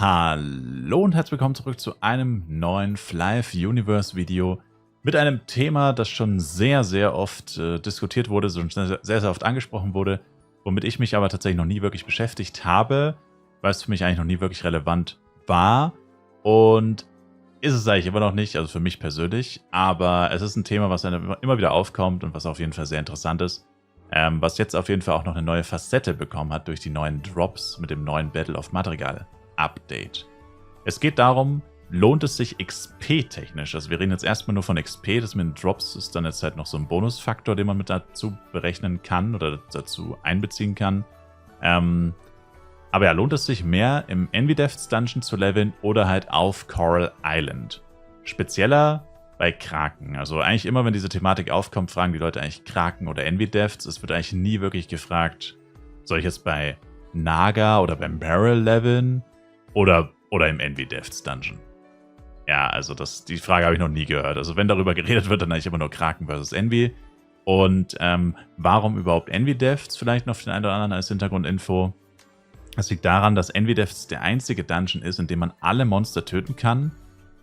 Hallo und herzlich willkommen zurück zu einem neuen Flive Universe Video mit einem Thema, das schon sehr, sehr oft diskutiert wurde, schon sehr, sehr oft angesprochen wurde, womit ich mich aber tatsächlich noch nie wirklich beschäftigt habe, weil es für mich eigentlich noch nie wirklich relevant war und ist es eigentlich immer noch nicht, also für mich persönlich, aber es ist ein Thema, was immer wieder aufkommt und was auf jeden Fall sehr interessant ist, was jetzt auf jeden Fall auch noch eine neue Facette bekommen hat durch die neuen Drops mit dem neuen Battle of Madrigal Update. Es geht darum, lohnt es sich XP-technisch, also wir reden jetzt erstmal nur von XP, das mit den Drops ist dann jetzt halt noch so ein Bonusfaktor, den man mit dazu berechnen kann oder dazu einbeziehen kann. Aber ja, lohnt es sich mehr im Envy-Depths Dungeon zu leveln oder halt auf Coral Island? Spezieller bei Kraken. Also eigentlich immer, wenn diese Thematik aufkommt, fragen die Leute eigentlich Kraken oder Envy-Depths. Es wird eigentlich nie wirklich gefragt, soll ich jetzt bei Naga oder beim Barrel leveln oder im Envy-Depths Dungeon? Ja, also die Frage habe ich noch nie gehört. Also wenn darüber geredet wird, dann eigentlich immer nur Kraken versus Envy. Und warum überhaupt Envy-Depths? Vielleicht noch für den einen oder anderen als Hintergrundinfo. Das liegt daran, dass Envy-Depths der einzige Dungeon ist, in dem man alle Monster töten kann.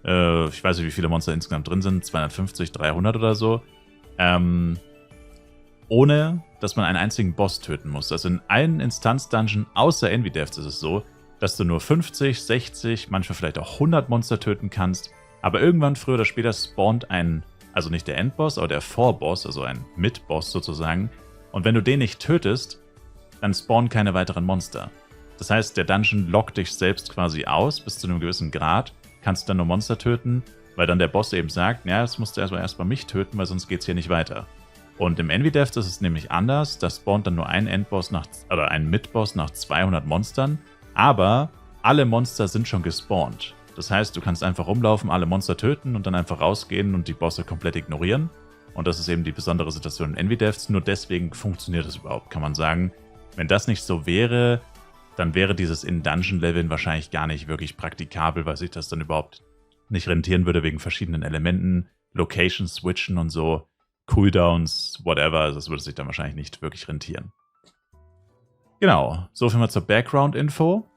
Ich weiß nicht, wie viele Monster insgesamt drin sind, 250, 300 oder so. Ohne, dass man einen einzigen Boss töten muss. Also in allen Instanz-Dungeon außer Envy-Depths ist es so, dass du nur 50, 60, manchmal vielleicht auch 100 Monster töten kannst. Aber irgendwann, früher oder später, spawnt also nicht der Endboss, aber der Vorboss, also ein Mid-Boss sozusagen. Und wenn du den nicht tötest, dann spawnen keine weiteren Monster. Das heißt, der Dungeon lockt dich selbst quasi aus, bis zu einem gewissen Grad, kannst dann nur Monster töten, weil dann der Boss eben sagt, ja, jetzt musst du erstmal mich töten, weil sonst geht es hier nicht weiter. Und im Envy-Depths ist es nämlich anders, da spawnt dann nur ein Endboss oder ein Mid-Boss nach 200 Monstern, aber alle Monster sind schon gespawnt. Das heißt, du kannst einfach rumlaufen, alle Monster töten und dann einfach rausgehen und die Bosse komplett ignorieren. Und das ist eben die besondere Situation in Envy-Depths, nur deswegen funktioniert es überhaupt, kann man sagen. Wenn das nicht so wäre, dann wäre dieses In-Dungeon-Leveln wahrscheinlich gar nicht wirklich praktikabel, weil sich das dann überhaupt nicht rentieren würde wegen verschiedenen Elementen, Locations switchen und so, Cooldowns, whatever, also das würde sich dann wahrscheinlich nicht wirklich rentieren. Genau, so viel mal zur Background-Info.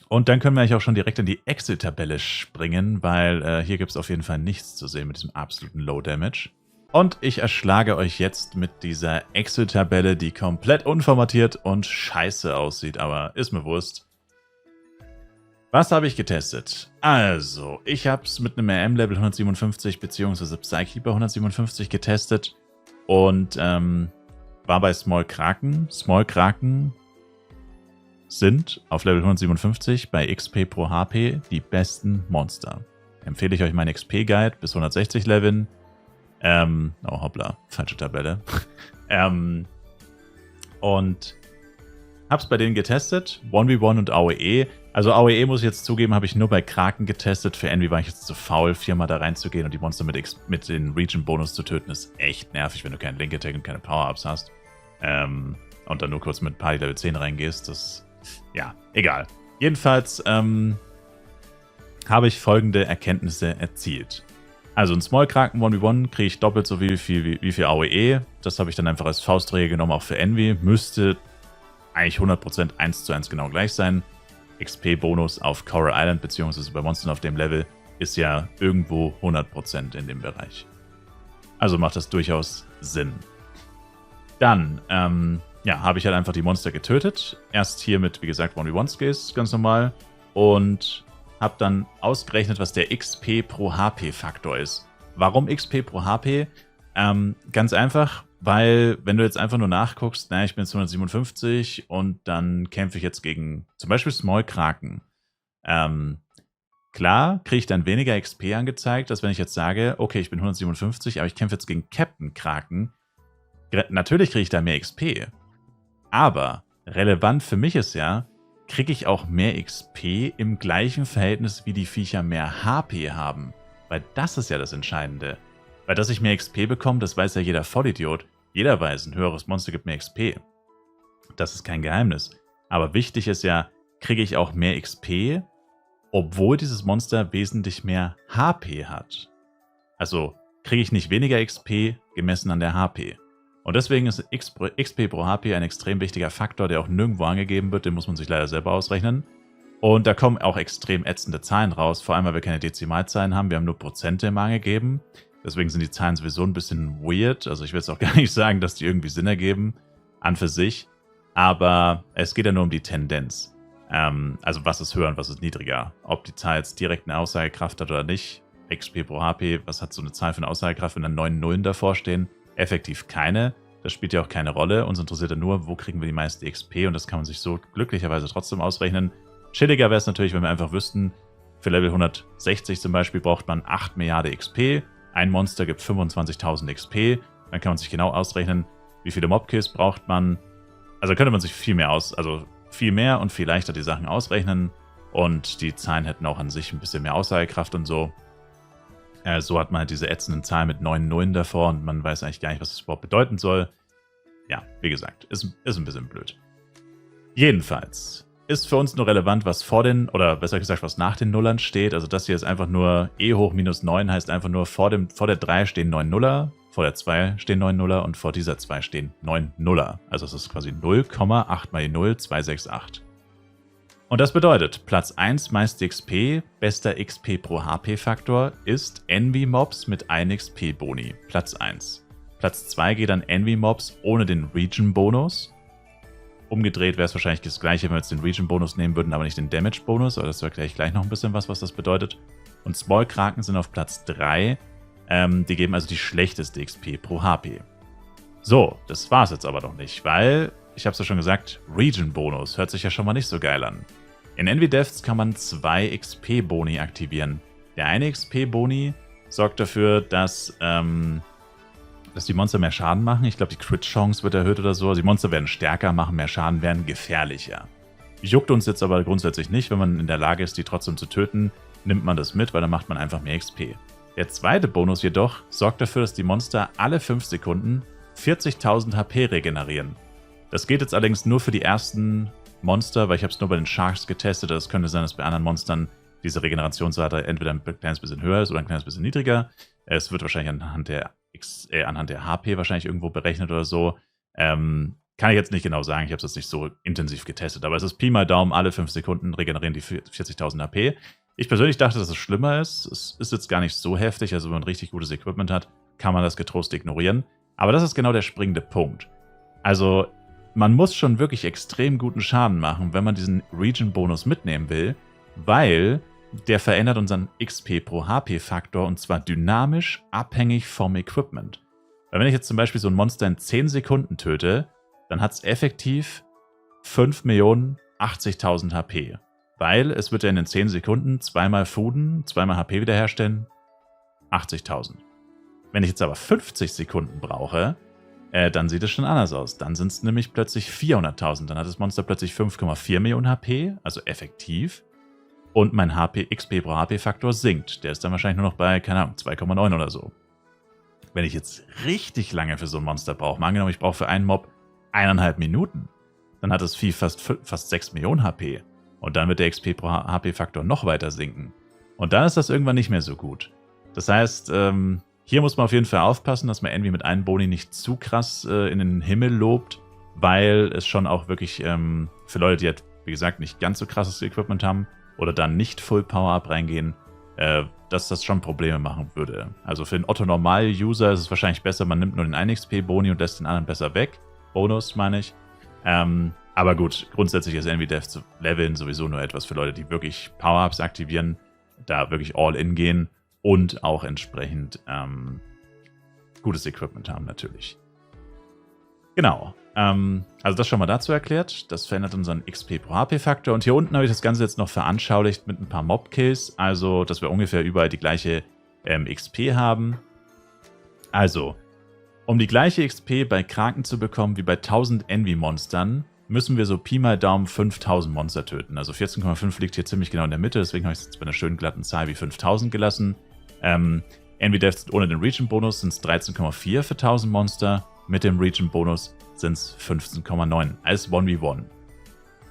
Und dann können wir eigentlich auch schon direkt in die Excel-Tabelle springen, weil hier gibt es auf jeden Fall nichts zu sehen mit diesem absoluten Low-Damage. Und ich erschlage euch jetzt mit dieser Excel-Tabelle, die komplett unformatiert und scheiße aussieht, aber ist mir wurscht. Was habe ich getestet? Also, ich habe es mit einem RM-Level 157 bzw. Psykeeper 157 getestet und war bei Small Kraken. Small Kraken sind auf Level 157 bei XP pro HP die besten Monster. Empfehle ich euch meinen XP-Guide bis 160 Leveln. Oh hoppla, falsche Tabelle. Und hab's bei denen getestet, 1v1 und AOE. Also AOE muss ich jetzt zugeben, habe ich nur bei Kraken getestet. Für Envy war ich jetzt zu faul, 4-mal da reinzugehen und die Monster mit den Region-Bonus zu töten. Ist echt nervig, wenn du keinen Link-Attack und keine Power-Ups hast. Und dann nur kurz mit Party Level 10 reingehst. Das, ja, egal. Jedenfalls habe ich folgende Erkenntnisse erzielt. Also in Small Kraken 1v1 kriege ich doppelt so wie viel AOE. Das habe ich dann einfach als Faustregel genommen, auch für Envy. Müsste eigentlich 100% 1:1 genau gleich sein. XP-Bonus auf Coral Island bzw. bei Monstern auf dem Level ist ja irgendwo 100% in dem Bereich. Also macht das durchaus Sinn. Dann ja, habe ich halt einfach die Monster getötet. Erst hier mit, wie gesagt, 1v1-Skills, ganz normal. Und habe dann ausgerechnet, was der XP pro HP-Faktor ist. Warum XP pro HP? Ganz einfach, weil wenn du jetzt einfach nur nachguckst, naja, ich bin jetzt 157 und dann kämpfe ich jetzt gegen zum Beispiel Small Kraken. Klar kriege ich dann weniger XP angezeigt, als wenn ich jetzt sage, okay, ich bin 157, aber ich kämpfe jetzt gegen Captain Kraken. Natürlich kriege ich da mehr XP. Aber relevant für mich ist ja, kriege ich auch mehr XP im gleichen Verhältnis, wie die Viecher mehr HP haben. Weil das ist ja das Entscheidende. Weil dass ich mehr XP bekomme, das weiß ja jeder Vollidiot. Jeder weiß, ein höheres Monster gibt mehr XP. Das ist kein Geheimnis. Aber wichtig ist ja, kriege ich auch mehr XP, obwohl dieses Monster wesentlich mehr HP hat. Also kriege ich nicht weniger XP gemessen an der HP. Und deswegen ist XP pro HP ein extrem wichtiger Faktor, der auch nirgendwo angegeben wird. Den muss man sich leider selber ausrechnen. Und da kommen auch extrem ätzende Zahlen raus, vor allem, weil wir keine Dezimalzahlen haben. Wir haben nur Prozente immer angegeben. Deswegen sind die Zahlen sowieso ein bisschen weird. Also ich will jetzt auch gar nicht sagen, dass die irgendwie Sinn ergeben an für sich. Aber es geht ja nur um die Tendenz. Also was ist höher und was ist niedriger. Ob die Zahl jetzt direkt eine Aussagekraft hat oder nicht. XP pro HP, was hat so eine Zahl für eine Aussagekraft, wenn da 9 Nullen davor stehen? Effektiv keine. Das spielt ja auch keine Rolle. Uns interessiert ja nur, wo kriegen wir die meiste XP. Und das kann man sich so glücklicherweise trotzdem ausrechnen. Chilliger wäre es natürlich, wenn wir einfach wüssten, für Level 160 zum Beispiel braucht man 8 Milliarden XP. Ein Monster gibt 25.000 XP. Dann kann man sich genau ausrechnen, wie viele Mobkills braucht man. Also könnte man sich viel mehr und viel leichter die Sachen ausrechnen. Und die Zahlen hätten auch an sich ein bisschen mehr Aussagekraft und so. So hat man halt diese ätzenden Zahlen mit 9 Nullen davor und man weiß eigentlich gar nicht, was das überhaupt bedeuten soll. Ja, wie gesagt, ist ein bisschen blöd. Jedenfalls ist für uns nur relevant, was vor den, oder besser gesagt, was nach den Nullern steht. Also das hier ist einfach nur e hoch minus 9, heißt einfach nur vor der 3 stehen 9 Nuller, vor der 2 stehen 9 Nuller und vor dieser 2 stehen 9 Nuller. Also es ist quasi 0,8 mal die 0, 268. Und das bedeutet, Platz 1 meiste XP, bester XP pro HP-Faktor ist Envy Mobs mit 1 XP Boni, Platz 1. Platz 2 geht an Envy Mobs ohne den Region-Bonus. Umgedreht wäre es wahrscheinlich das gleiche, wenn wir jetzt den Region-Bonus nehmen würden, aber nicht den Damage-Bonus, aber das erkläre ich gleich noch ein bisschen was das bedeutet. Und Small Kraken sind auf Platz 3, die geben also die schlechteste XP pro HP. So, das war es jetzt aber noch nicht, weil, ich habe es ja schon gesagt, Region-Bonus hört sich ja schon mal nicht so geil an. In Envy Deaths kann man 2 XP-Boni aktivieren. Der eine XP-Boni sorgt dafür, dass die Monster mehr Schaden machen. Ich glaube, die Crit-Chance wird erhöht oder so. Also die Monster werden stärker, machen mehr Schaden, werden gefährlicher. Juckt uns jetzt aber grundsätzlich nicht. Wenn man in der Lage ist, die trotzdem zu töten, nimmt man das mit, weil dann macht man einfach mehr XP. Der zweite Bonus jedoch sorgt dafür, dass die Monster alle 5 Sekunden 40.000 HP regenerieren. Das geht jetzt allerdings nur für die ersten Monster, weil ich habe es nur bei den Sharks getestet. Das könnte sein, dass bei anderen Monstern diese Regenerationsrate entweder ein kleines bisschen höher ist oder ein kleines bisschen niedriger. Es wird wahrscheinlich anhand der HP wahrscheinlich irgendwo berechnet oder so. Kann ich jetzt nicht genau sagen, ich habe es jetzt nicht so intensiv getestet, aber es ist Pi mal Daumen, alle 5 Sekunden regenerieren die 40.000 HP. Ich persönlich dachte, dass es schlimmer ist. Es ist jetzt gar nicht so heftig, also wenn man richtig gutes Equipment hat, kann man das getrost ignorieren. Aber das ist genau der springende Punkt. Also man muss schon wirklich extrem guten Schaden machen, wenn man diesen Region-Bonus mitnehmen will, weil der verändert unseren XP pro HP-Faktor und zwar dynamisch abhängig vom Equipment. Weil wenn ich jetzt zum Beispiel so ein Monster in 10 Sekunden töte, dann hat es effektiv 5.080.000 HP. Weil es wird ja in den 10 Sekunden zweimal Fooden, zweimal HP wiederherstellen, 80.000. Wenn ich jetzt aber 50 Sekunden brauche, dann sieht es schon anders aus. Dann sind es nämlich plötzlich 400.000. Dann hat das Monster plötzlich 5,4 Millionen HP, also effektiv. Und mein XP pro HP-Faktor sinkt. Der ist dann wahrscheinlich nur noch bei, keine Ahnung, 2,9 oder so. Wenn ich jetzt richtig lange für so ein Monster brauche, mal angenommen, ich brauche für einen Mob 1,5 Minuten, dann hat das Vieh fast 6 Millionen HP. Und dann wird der XP pro HP-Faktor noch weiter sinken. Und dann ist das irgendwann nicht mehr so gut. Das heißt, hier muss man auf jeden Fall aufpassen, dass man Envy mit einem Boni nicht zu krass in den Himmel lobt, weil es schon auch wirklich für Leute, die halt, wie gesagt, nicht ganz so krasses Equipment haben oder dann nicht Full Power-Up reingehen, dass das schon Probleme machen würde. Also für den Otto-Normal-User ist es wahrscheinlich besser, man nimmt nur den 1 XP-Boni und lässt den anderen besser weg. Bonus, meine ich. Aber gut, grundsätzlich ist Envy Death zu leveln sowieso nur etwas für Leute, die wirklich Power-Ups aktivieren, da wirklich All-In gehen und auch entsprechend gutes Equipment haben natürlich. Genau. Also das schon mal dazu erklärt. Das verändert unseren XP pro HP-Faktor. Und hier unten habe ich das Ganze jetzt noch veranschaulicht mit ein paar Mob-Kills. Also, dass wir ungefähr überall die gleiche XP haben. Also, um die gleiche XP bei Kraken zu bekommen wie bei 1000 Envy-Monstern, müssen wir so Pi mal Daumen 5000 Monster töten. Also 14,5 liegt hier ziemlich genau in der Mitte. Deswegen habe ich es jetzt bei einer schönen glatten Zahl wie 5000 gelassen. Envy Deaths ohne den Region-Bonus sind es 13,4 für 1000 Monster. Mit dem Region-Bonus sind es 15,9 als 1v1.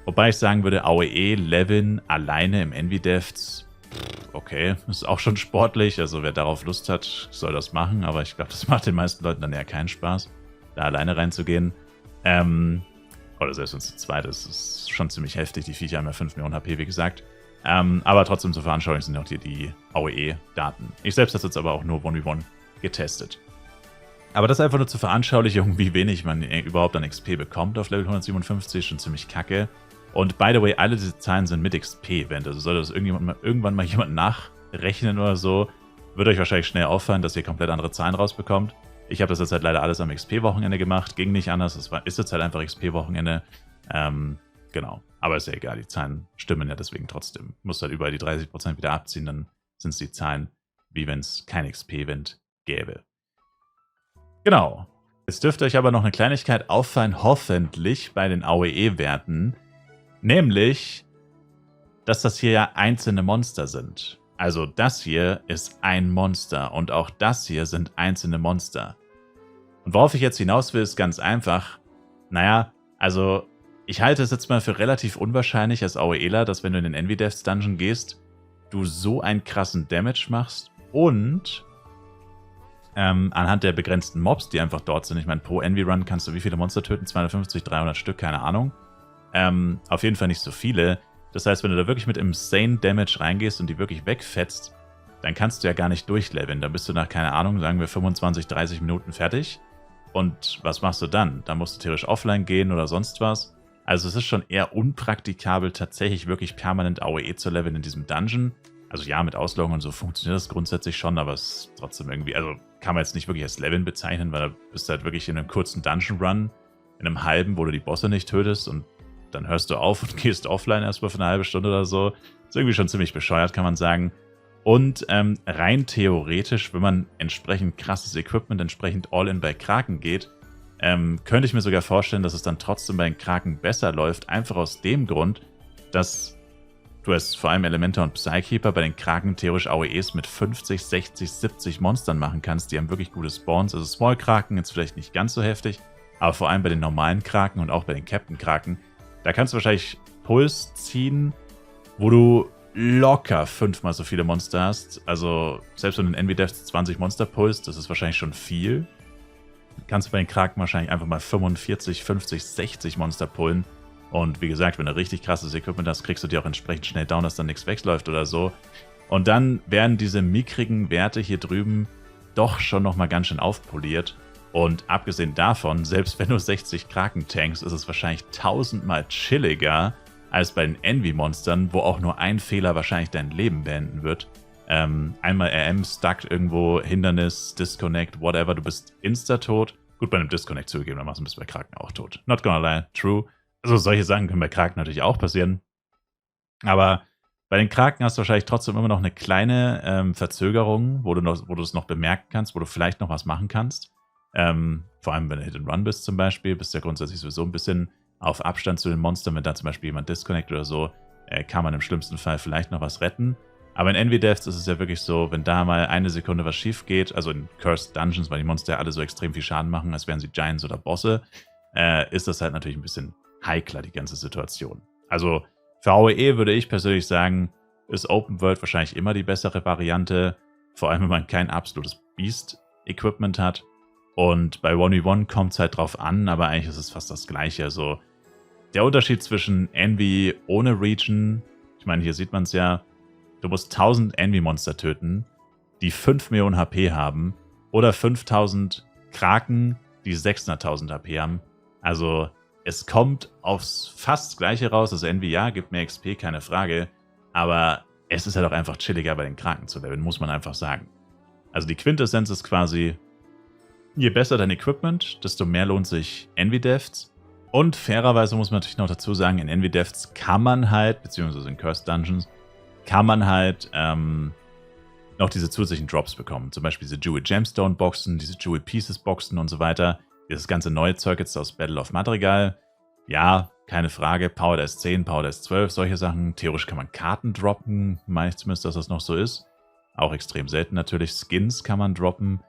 Wobei ich sagen würde, AOE leveln alleine im Envy Deaths, okay, ist auch schon sportlich. Also wer darauf Lust hat, soll das machen. Aber ich glaube, das macht den meisten Leuten dann eher keinen Spaß, da alleine reinzugehen. Oder selbst wenn es zu zweit ist, ist schon ziemlich heftig. Die Viecher haben ja 5 Millionen HP, wie gesagt. Aber trotzdem zur Veranschaulichung sind auch die AOE-Daten. Ich selbst habe es jetzt aber auch nur 1v1 getestet. Aber das einfach nur zur Veranschaulichung, wie wenig man überhaupt an XP bekommt auf Level 157, schon ziemlich kacke. Und by the way, alle diese Zahlen sind mit XP-Event. Also sollte das irgendwann mal jemand nachrechnen oder so, wird euch wahrscheinlich schnell auffallen, dass ihr komplett andere Zahlen rausbekommt. Ich habe das jetzt halt leider alles am XP-Wochenende gemacht. Ging nicht anders. Ist jetzt halt einfach XP-Wochenende. Genau. Aber ist ja egal. Die Zahlen stimmen ja deswegen trotzdem. Muss halt überall die 30% wieder abziehen. Dann sind es die Zahlen, wie wenn es kein XP-Event gäbe. Genau. Jetzt dürfte euch aber noch eine Kleinigkeit auffallen, hoffentlich bei den AOE-Werten. Nämlich, dass das hier ja einzelne Monster sind. Also das hier ist ein Monster und auch das hier sind einzelne Monster. Und worauf ich jetzt hinaus will, ist ganz einfach. Naja, also ich halte es jetzt mal für relativ unwahrscheinlich als AOEler, dass wenn du in den Envy Devs Dungeon gehst, du so einen krassen Damage machst und anhand der begrenzten Mobs, die einfach dort sind. Ich meine, pro Envy Run kannst du wie viele Monster töten? 250, 300 Stück, keine Ahnung. Auf jeden Fall nicht so viele. Das heißt, wenn du da wirklich mit insane Damage reingehst und die wirklich wegfetzt, dann kannst du ja gar nicht durchleveln. Dann bist du nach, keine Ahnung, sagen wir 25, 30 Minuten fertig. Und was machst du dann? Dann musst du theoretisch offline gehen oder sonst was. Also es ist schon eher unpraktikabel, tatsächlich wirklich permanent AOE zu leveln in diesem Dungeon. Also ja, mit Ausloggen und so funktioniert das grundsätzlich schon, aber es ist trotzdem irgendwie, also kann man jetzt nicht wirklich als Leveln bezeichnen, weil da bist du halt wirklich in einem kurzen Dungeon-Run, in einem halben, wo du die Bosse nicht tötest und dann hörst du auf und gehst offline erstmal für eine halbe Stunde oder so. Ist irgendwie schon ziemlich bescheuert, kann man sagen. Und rein theoretisch, wenn man entsprechend krasses Equipment, entsprechend All-In bei Kraken geht, könnte ich mir sogar vorstellen, dass es dann trotzdem bei den Kraken besser läuft. Einfach aus dem Grund, dass du hast vor allem Elementor und Psykeeper bei den Kraken theoretisch AOEs mit 50, 60, 70 Monstern machen kannst. Die haben wirklich gute Spawns. Also Small Kraken jetzt vielleicht nicht ganz so heftig, aber vor allem bei den normalen Kraken und auch bei den Captain Kraken, da kannst du wahrscheinlich Puls ziehen, wo du locker 5-mal so viele Monster hast. Also selbst wenn du in Envy Devs 20 Monster pulst, das ist wahrscheinlich schon viel. Kannst du bei den Kraken wahrscheinlich einfach mal 45, 50, 60 Monster pullen. Und wie gesagt, wenn du richtig krasses Equipment hast, kriegst du die auch entsprechend schnell down, dass dann nichts wegläuft oder so. Und dann werden diese mickrigen Werte hier drüben doch schon nochmal ganz schön aufpoliert. Und abgesehen davon, selbst wenn du 60 Kraken tankst, ist es wahrscheinlich 1000-mal chilliger als bei den Envy-Monstern, wo auch nur ein Fehler wahrscheinlich dein Leben beenden wird. Einmal RM, stuck irgendwo, Hindernis, Disconnect, whatever, du bist insta-tot. Gut, bei einem Disconnect zugegeben, dann machst du bei Kraken auch tot. Not gonna lie, true. Also solche Sachen können bei Kraken natürlich auch passieren. Aber bei den Kraken hast du wahrscheinlich trotzdem immer noch eine kleine Verzögerung, wo du es noch bemerken kannst, wo du vielleicht noch was machen kannst. Vor allem, wenn du Hit and Run bist zum Beispiel, bist du ja grundsätzlich sowieso ein bisschen auf Abstand zu den Monstern. Wenn da zum Beispiel jemand disconnect oder so, kann man im schlimmsten Fall vielleicht noch was retten. Aber in Envy Devs ist es ja wirklich so, wenn da mal eine Sekunde was schief geht, also in Cursed Dungeons, weil die Monster ja alle so extrem viel Schaden machen, als wären sie Giants oder Bosse, ist das halt natürlich ein bisschen heikler, die ganze Situation. Also für AOE würde ich persönlich sagen, ist Open World wahrscheinlich immer die bessere Variante, vor allem wenn man kein absolutes Beast-Equipment hat. Und bei 1v1 kommt es halt drauf an, aber eigentlich ist es fast das Gleiche. Also der Unterschied zwischen Envy ohne Region, ich meine, hier sieht man es ja, du musst 1000 Envy-Monster töten, die 5 Millionen HP haben, oder 5000 Kraken, die 600.000 HP haben. Also es kommt aufs fast Gleiche raus. Also Envy, ja, gibt mehr XP, keine Frage. Aber es ist halt auch einfach chilliger, bei den Kraken zu leveln, muss man einfach sagen. Also die Quintessenz ist quasi, je besser dein Equipment, desto mehr lohnt sich Envy Devs. Und fairerweise muss man natürlich noch dazu sagen, in Envy Devs kann man halt, beziehungsweise in Cursed Dungeons, kann man halt noch diese zusätzlichen Drops bekommen. Zum Beispiel diese Jewel Gemstone Boxen, diese Jewel Pieces Boxen und so weiter. Dieses ganze neue Zeug jetzt aus Battle of Madrigal. Ja, keine Frage. Power S10, Power S12, solche Sachen. Theoretisch kann man Karten droppen. Meine ich zumindest, dass das noch so ist. Auch extrem selten natürlich. Skins kann man droppen.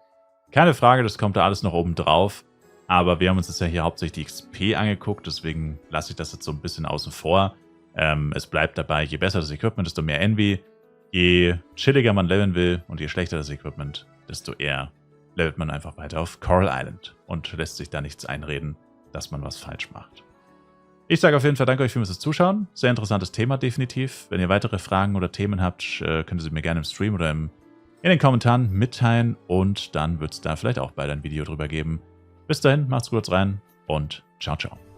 Keine Frage, das kommt da alles noch oben drauf. Aber wir haben uns jetzt ja hier hauptsächlich die XP angeguckt. Deswegen lasse ich das jetzt so ein bisschen außen vor. Es bleibt dabei, je besser das Equipment, desto mehr Envy. Je chilliger man leveln will und je schlechter das Equipment, desto eher levelt man einfach weiter auf Coral Island und lässt sich da nichts einreden, dass man was falsch macht. Ich sage auf jeden Fall danke euch fürs Zuschauen. Sehr interessantes Thema definitiv. Wenn ihr weitere Fragen oder Themen habt, könnt ihr sie mir gerne im Stream oder in den Kommentaren mitteilen. Und dann wird es da vielleicht auch bald ein Video drüber geben. Bis dahin, macht's gut rein und ciao, ciao.